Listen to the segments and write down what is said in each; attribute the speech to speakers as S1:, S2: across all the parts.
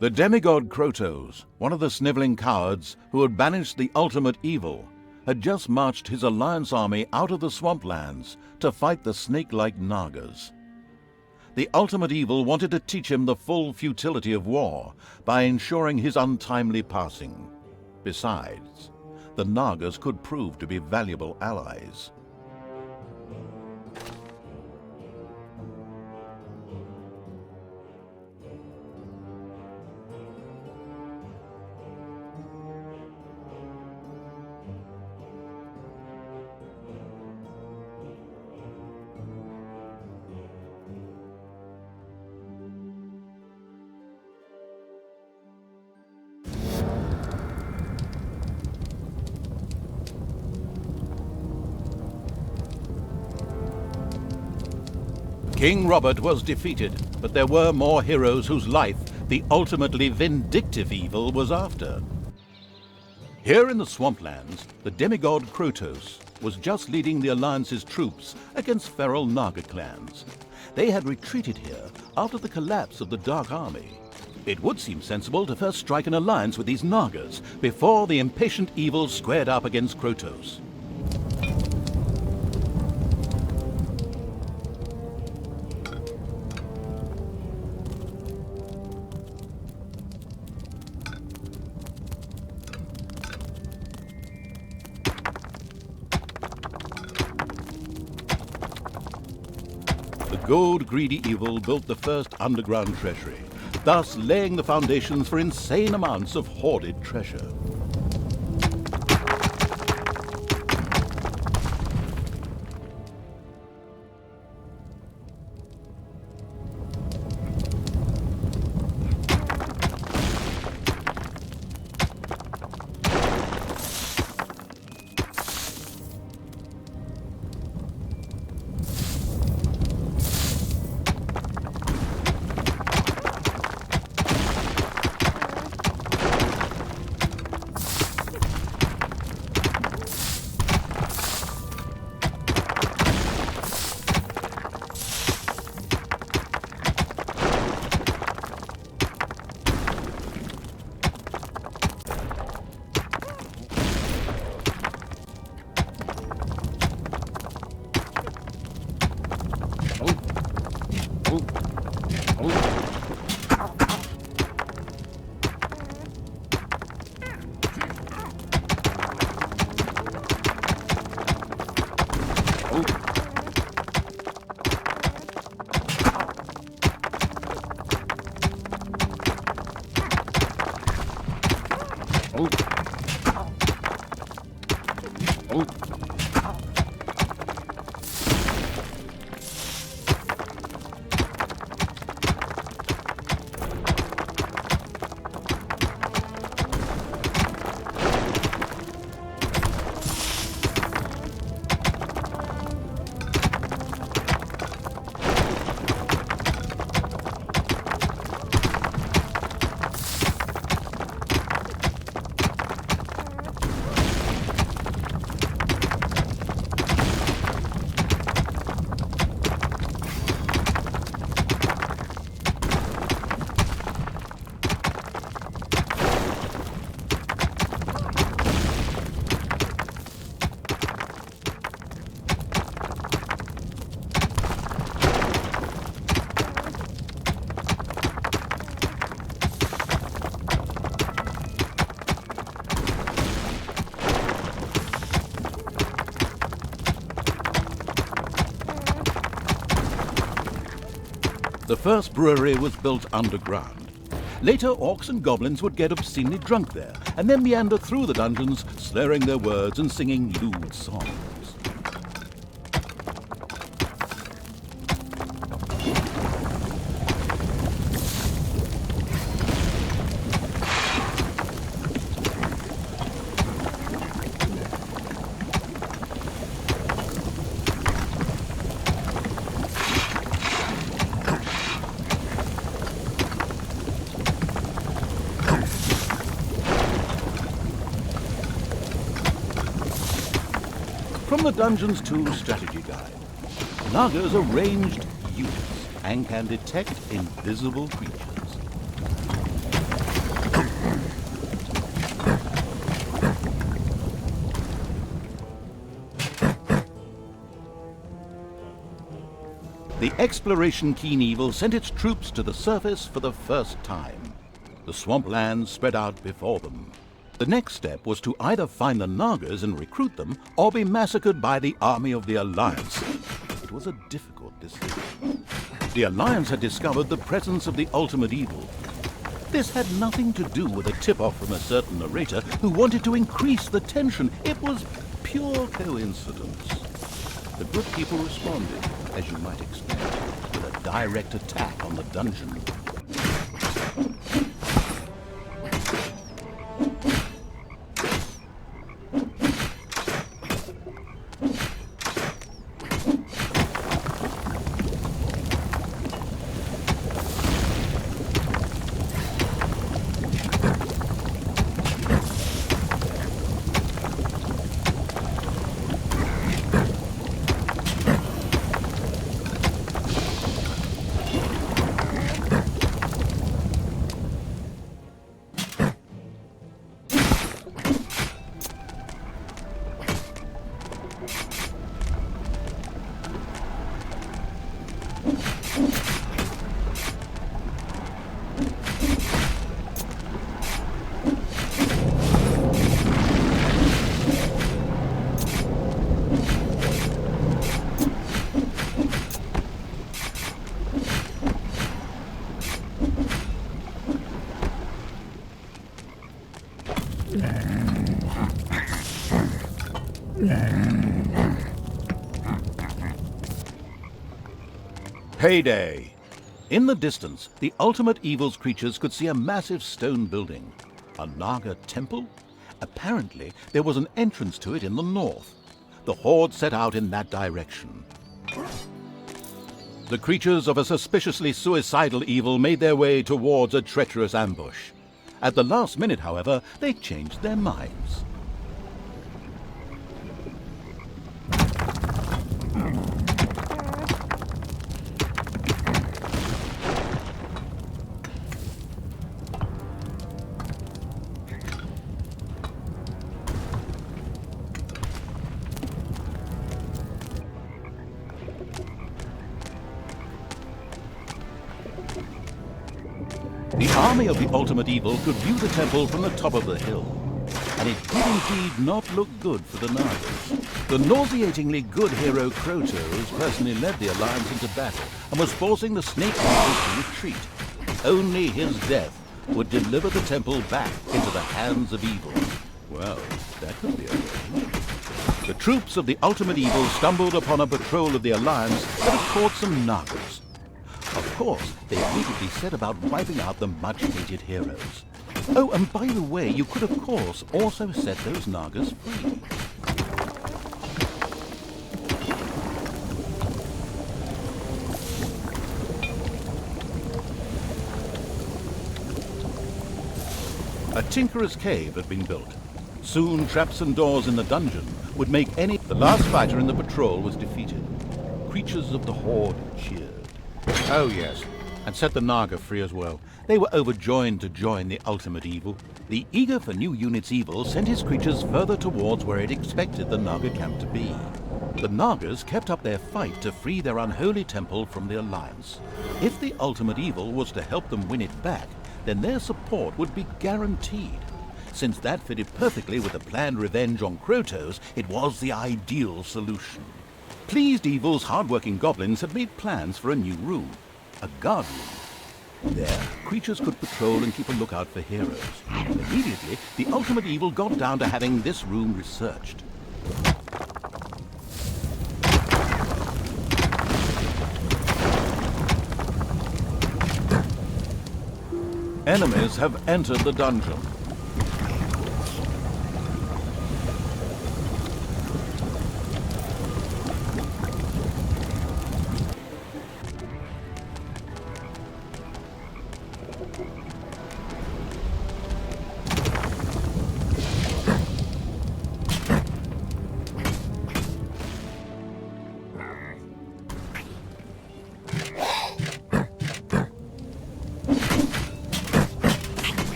S1: The demigod Krotos, one of the sniveling cowards who had banished the ultimate evil, had just marched his alliance army out of the swamplands to fight the snake-like Nagas. The ultimate evil wanted to teach him the full futility of war by ensuring his untimely passing. Besides, the Nagas could prove to be valuable allies. King Robert was defeated, but there were more heroes whose life the ultimately vindictive evil was after. Here in the swamplands, the demigod Krotos was just leading the Alliance's troops against feral Naga clans. They had retreated here after the collapse of the Dark Army. It would seem sensible to first strike an alliance with these Nagas before the impatient evil squared up against Krotos. The gold-greedy evil built the first underground treasury, thus laying the foundations for insane amounts of hoarded treasure. The first brewery was built underground. Later, orcs and goblins would get obscenely drunk there, and then meander through the dungeons, slurring their words and singing lewd songs. From the 던전스2 strategy guide, Nagas are ranged units and can detect invisible creatures. the exploration-keen evil sent its troops to the surface for the first time. The swamplands spread out before them. The next step was to either find the Nagas and recruit them, or be massacred by the army of the Alliance. It was a difficult decision. The Alliance had discovered the presence of the ultimate evil. This had nothing to do with a tip-off from a certain narrator who wanted to increase the tension. It was pure coincidence. The good people responded, as you might expect, with a direct attack on the dungeon. Payday! In the distance, the ultimate evil's creatures could see a massive stone building. A Naga temple? Apparently, there was an entrance to it in the north. The Horde set out in that direction. The creatures of a suspiciously suicidal evil made their way towards a treacherous ambush. At the last minute, however, they changed their minds. The army of the ultimate evil could view the temple from the top of the hill, and it did indeed not look good for the Nagas. The nauseatingly good hero Krotos personally led the Alliance into battle and was forcing the Snake Eaters to retreat. Only his death would deliver the temple back into the hands of evil. Well, that could be arranged. The troops of the ultimate evil stumbled upon a patrol of the Alliance that had caught some Nagas. Of course, they immediately set about wiping out the much-hated heroes. Oh, and by the way, you could of course also set those Nagas free. A tinkerer's cave had been built. Soon traps and doors in the dungeon would make any... The last fighter in the patrol was defeated. Creatures of the Horde cheered. Oh yes, and set the Naga free as well. They were overjoyed to join the ultimate evil. The eager for new units evil sent his creatures further towards where it expected the Naga camp to be. The Nagas kept up their fight to free their unholy temple from the Alliance. If the ultimate evil was to help them win it back, then their support would be guaranteed. Since that fitted perfectly with the planned revenge on Krotos, it was the ideal solution. Pleased evil's hard-working goblins had made plans for a new room, a guard room. There, creatures could patrol and keep a lookout for heroes. And immediately, the ultimate evil got down to having this room researched. Enemies have entered the dungeon.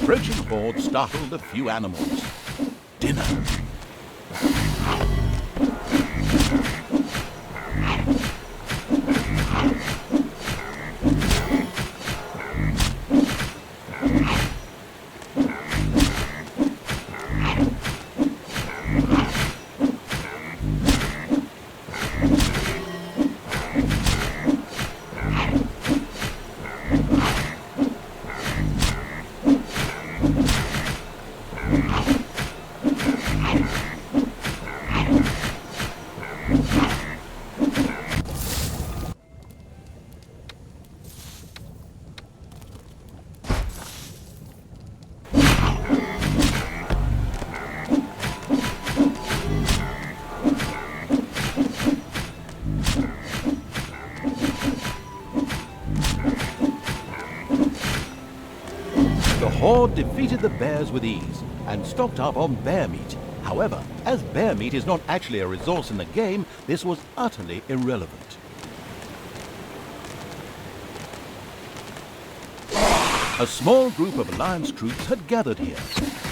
S1: approaching horde startled a few animals. Dinner. The horde defeated the bears with ease and stocked up on bear meat. However, as bear meat is not actually a resource in the game, this was utterly irrelevant. A small group of Alliance troops had gathered here.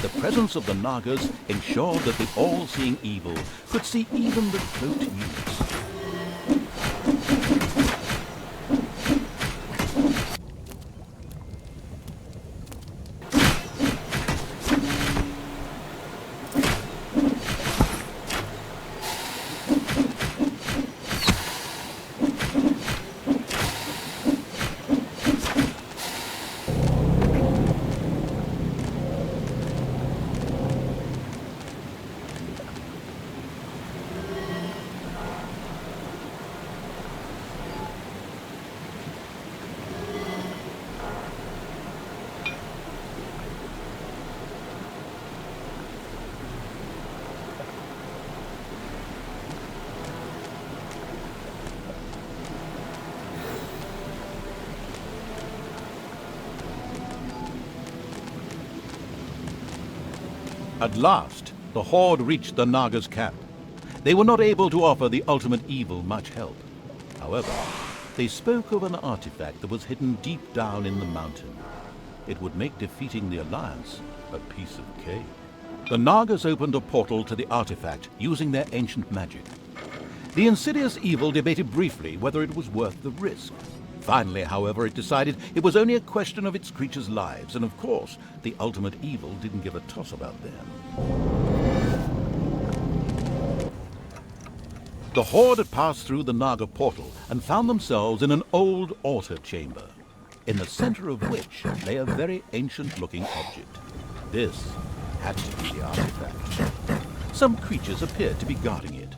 S1: The presence of the Nagas ensured that the all-seeing evil could see even the cloaked units. At last, the horde reached the Naga's camp. They were not able to offer the ultimate evil much help. However, they spoke of an artifact that was hidden deep down in the mountain. It would make defeating the Alliance a piece of cake. The Nagas opened a portal to the artifact using their ancient magic. The insidious evil debated briefly whether it was worth the risk. Finally, however, it decided it was only a question of its creatures' lives, and of course, the ultimate evil didn't give a toss about them. The horde had passed through the Naga portal and found themselves in an old altar chamber, in the center of which lay a very ancient-looking object. This had to be the artifact. Some creatures appeared to be guarding it.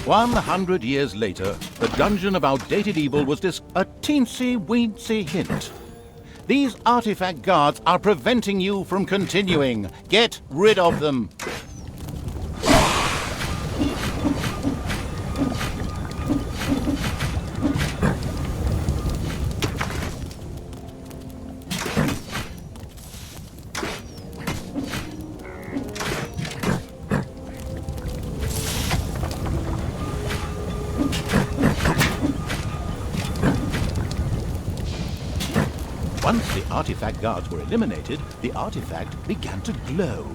S1: "100 years later, the dungeon of outdated evil was a teensy-weensy hint. These artifact guards are preventing you from continuing. Get rid of them." Once the artifact guards were eliminated, the artifact began to glow.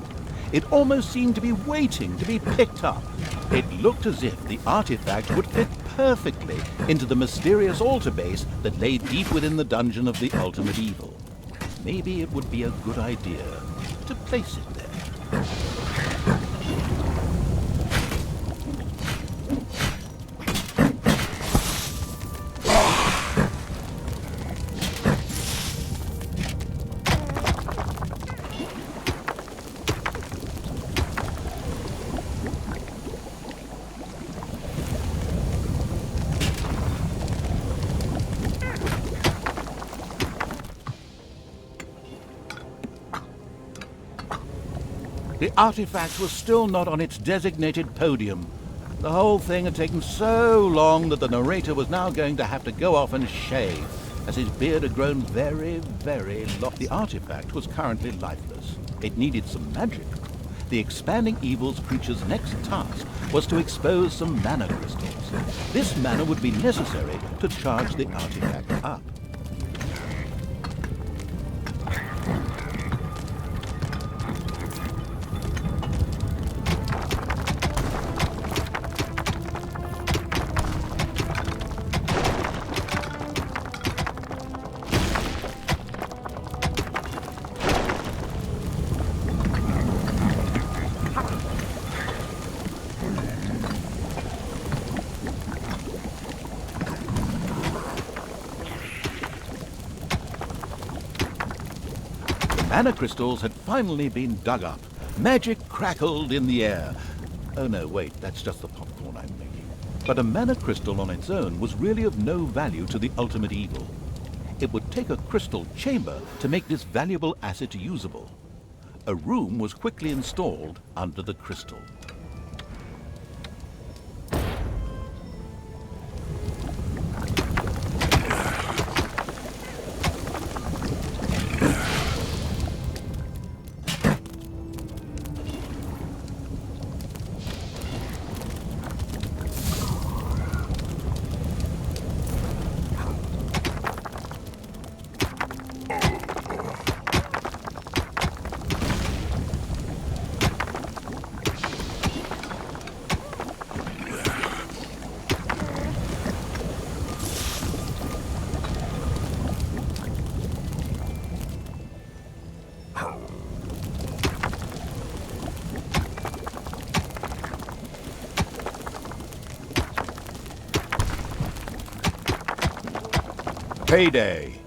S1: It almost seemed to be waiting to be picked up. It looked as if the artifact would fit perfectly into the mysterious altar base that lay deep within the dungeon of the ultimate evil. Maybe it would be a good idea to place it there. The artifact was still not on its designated podium. The whole thing had taken so long that the narrator was now going to have to go off and shave, as his beard had grown very, very long. The artifact was currently lifeless. It needed some magic. The expanding evil's creature's next task was to expose some mana crystals. This mana would be necessary to charge the artifact up. Mana crystals had finally been dug up. Magic crackled in the air. Oh no, wait, that's just the popcorn I'm making. But a mana crystal on its own was really of no value to the ultimate evil. It would take a crystal chamber to make this valuable asset usable. A room was quickly installed under the crystal. Payday.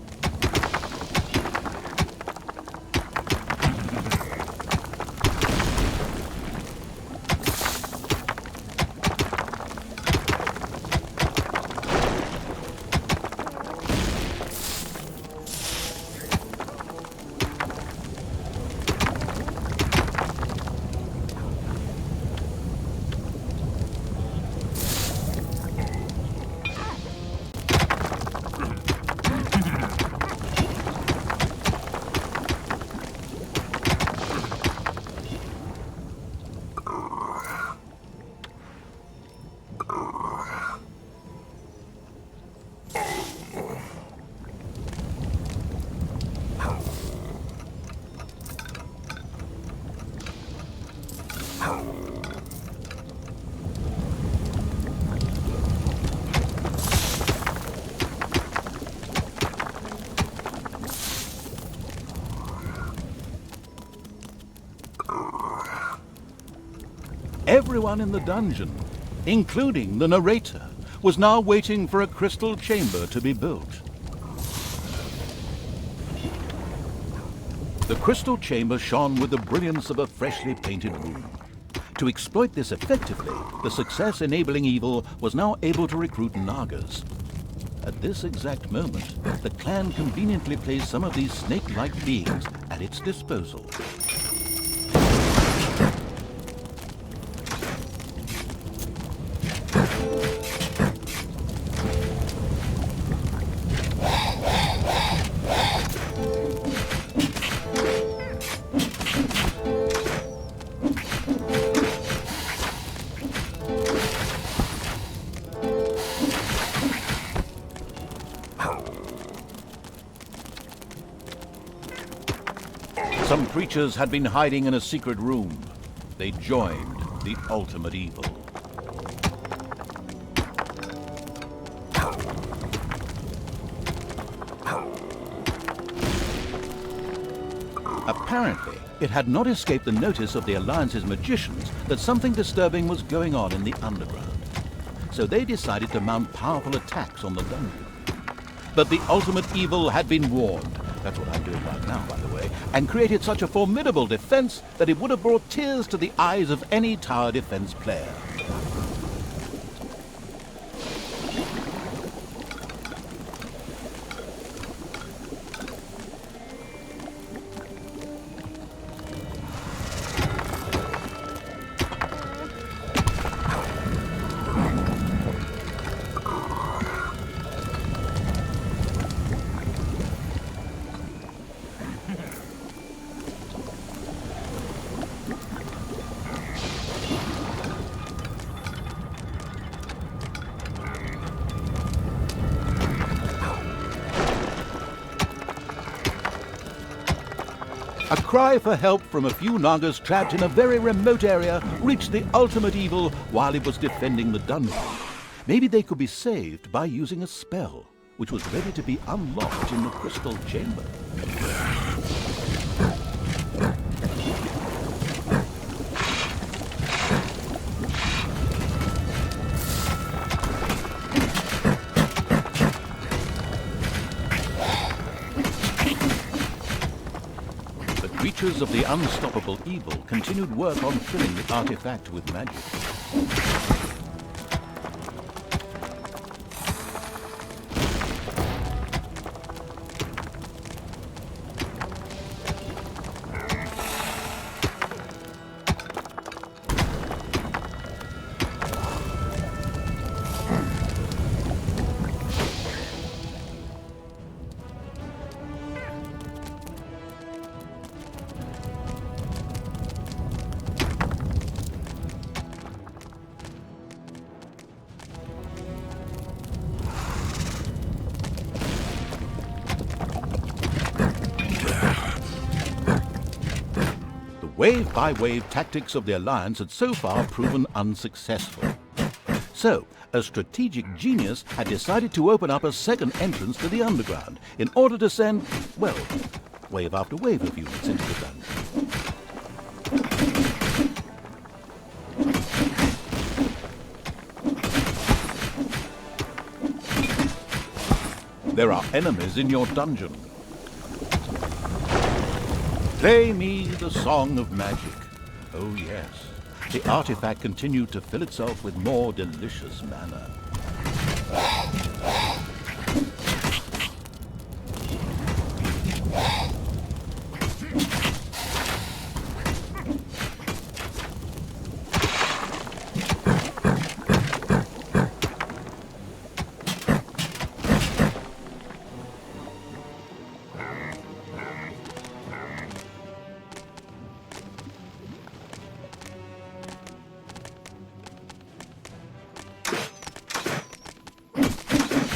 S1: Everyone in the dungeon, including the narrator, was now waiting for a crystal chamber to be built. The crystal chamber shone with the brilliance of a freshly painted room. To exploit this effectively, the success-enabling evil was now able to recruit Nagas. At this exact moment, the clan conveniently placed some of these snake-like beings at its disposal. Some creatures had been hiding in a secret room. They joined the ultimate evil. Apparently, it had not escaped the notice of the Alliance's magicians that something disturbing was going on in the underground. So they decided to mount powerful attacks on the dungeon. But the ultimate evil had been warned. That's what I'm doing right now, by the way, and created such a formidable defense that it would have brought tears to the eyes of any tower defense player. A cry for help from a few Nagas trapped in a very remote area reached the ultimate evil while it was defending the dungeon. Maybe they could be saved by using a spell, which was ready to be unlocked in the crystal chamber. Creatures of the unstoppable evil continued work on filling the artifact with magic. Wave-by-wave tactics of the Alliance had so far proven unsuccessful. So, a strategic genius had decided to open up a second entrance to the underground in order to send, well, wave after wave of units into the dungeon. There are enemies in your dungeon. Play me the song of magic. Oh yes, the artifact continued to fill itself with more delicious mana.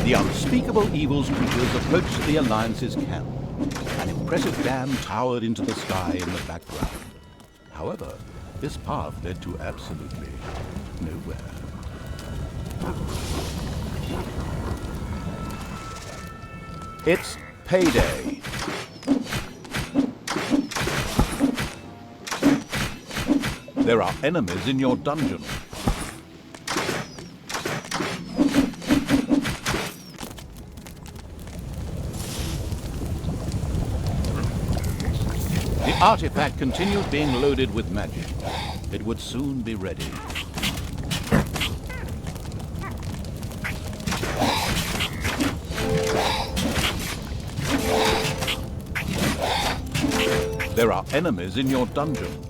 S1: The unspeakable evil's creatures approached the Alliance's camp. An impressive dam towered into the sky in the background. However, this path led to absolutely nowhere. It's payday. There are enemies in your dungeon. The artifact continued being loaded with magic. It would soon be ready. There are enemies in your dungeon.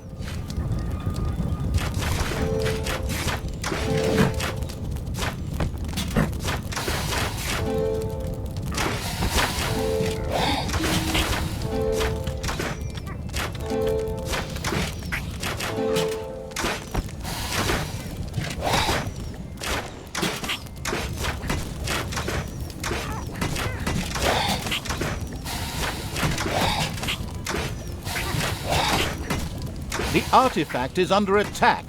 S1: The artifact is under attack.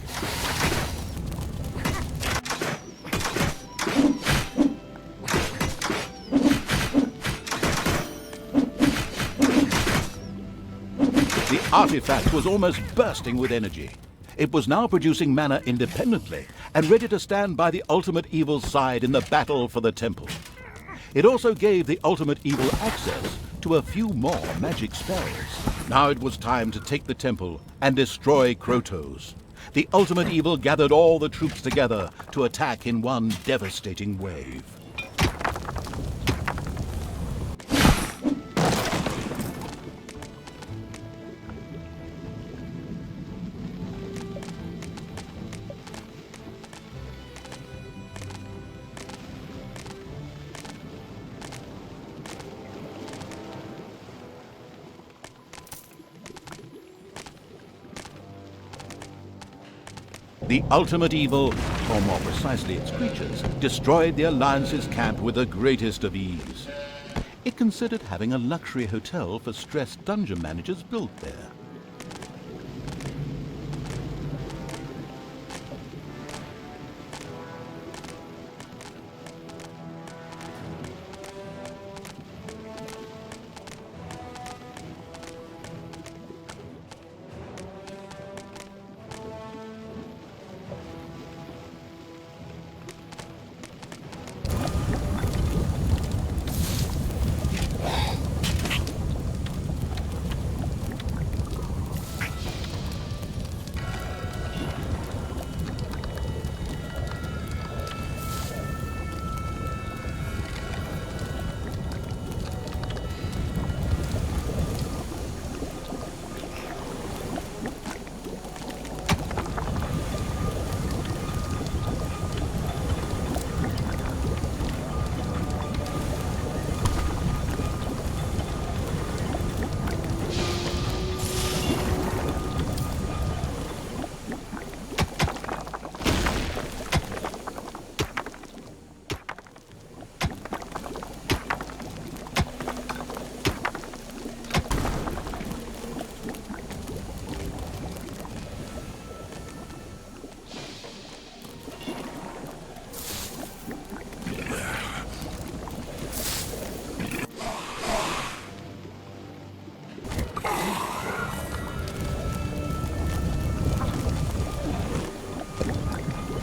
S1: The artifact was almost bursting with energy. It was now producing mana independently and ready to stand by the ultimate evil's side in the battle for the temple. It also gave the ultimate evil access to a few more magic spells. Now it was time to take the temple and destroy Krotos. The ultimate evil gathered all the troops together to attack in one devastating wave. The ultimate evil, or more precisely its creatures, destroyed the Alliance's camp with the greatest of ease. it considered having a luxury hotel for stressed dungeon managers built there.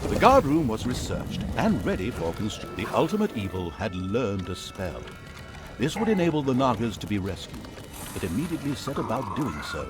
S1: The guard room was researched and ready for construction. The ultimate evil had learned a spell. This would enable the Nagas to be rescued, but immediately set about doing so.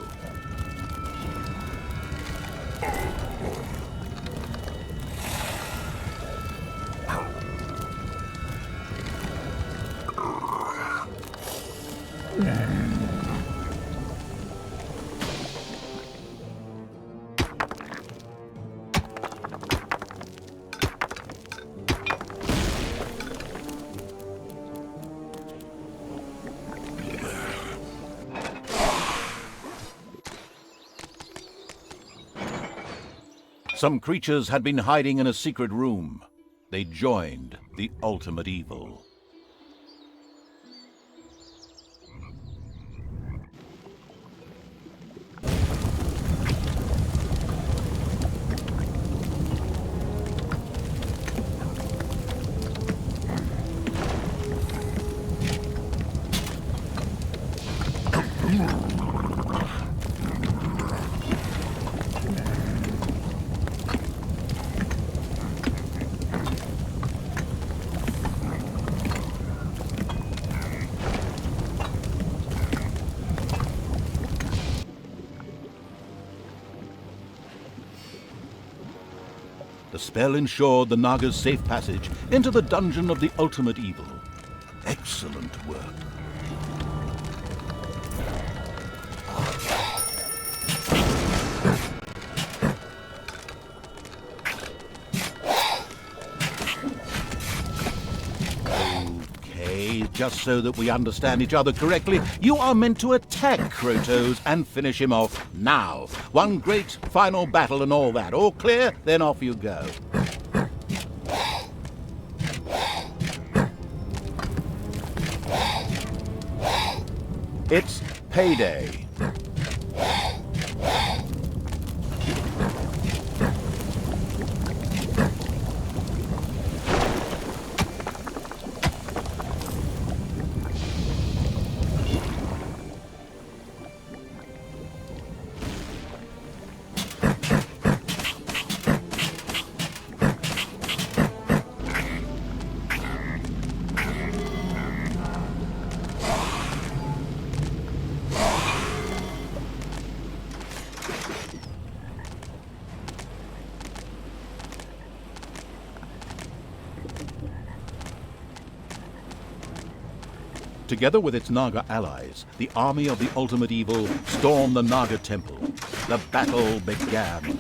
S1: Some creatures had been hiding in a secret room. They joined the ultimate evil. The spell ensured the Naga's safe passage into the dungeon of the ultimate evil. Excellent work. Okay, just so that we understand each other correctly, you are meant to attack Krotos and finish him off now. One great final battle and all that. All clear? Then off you go. It's payday. Together with its Naga allies, the army of the ultimate evil stormed the Naga temple. The battle began.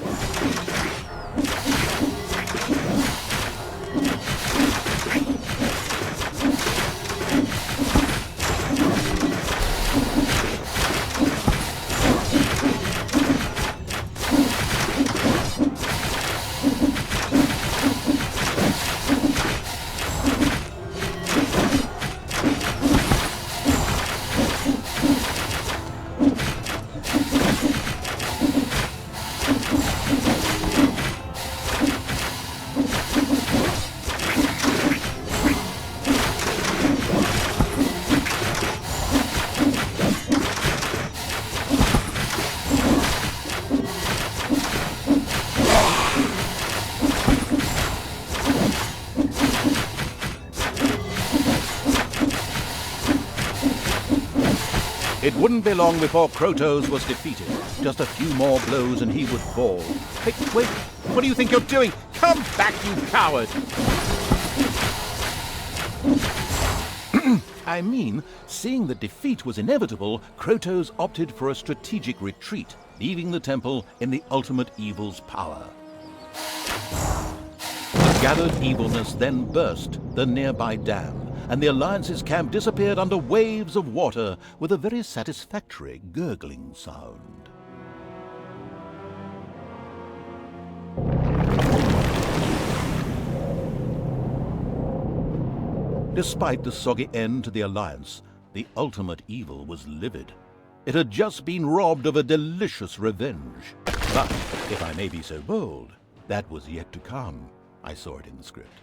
S1: Wouldn't be long before Krotos was defeated. Just a few more blows and he would fall. Hey, wait, what do you think you're doing? Come back, you coward! I mean, seeing that defeat was inevitable, Krotos opted for a strategic retreat, leaving the temple in the ultimate evil's power. The gathered evilness then burst the nearby dam, and the Alliance's camp disappeared under waves of water with a very satisfactory gurgling sound. Despite the soggy end to the Alliance, the ultimate evil was livid. It had just been robbed of a delicious revenge. But, if I may be so bold, that was yet to come. I saw it in the script.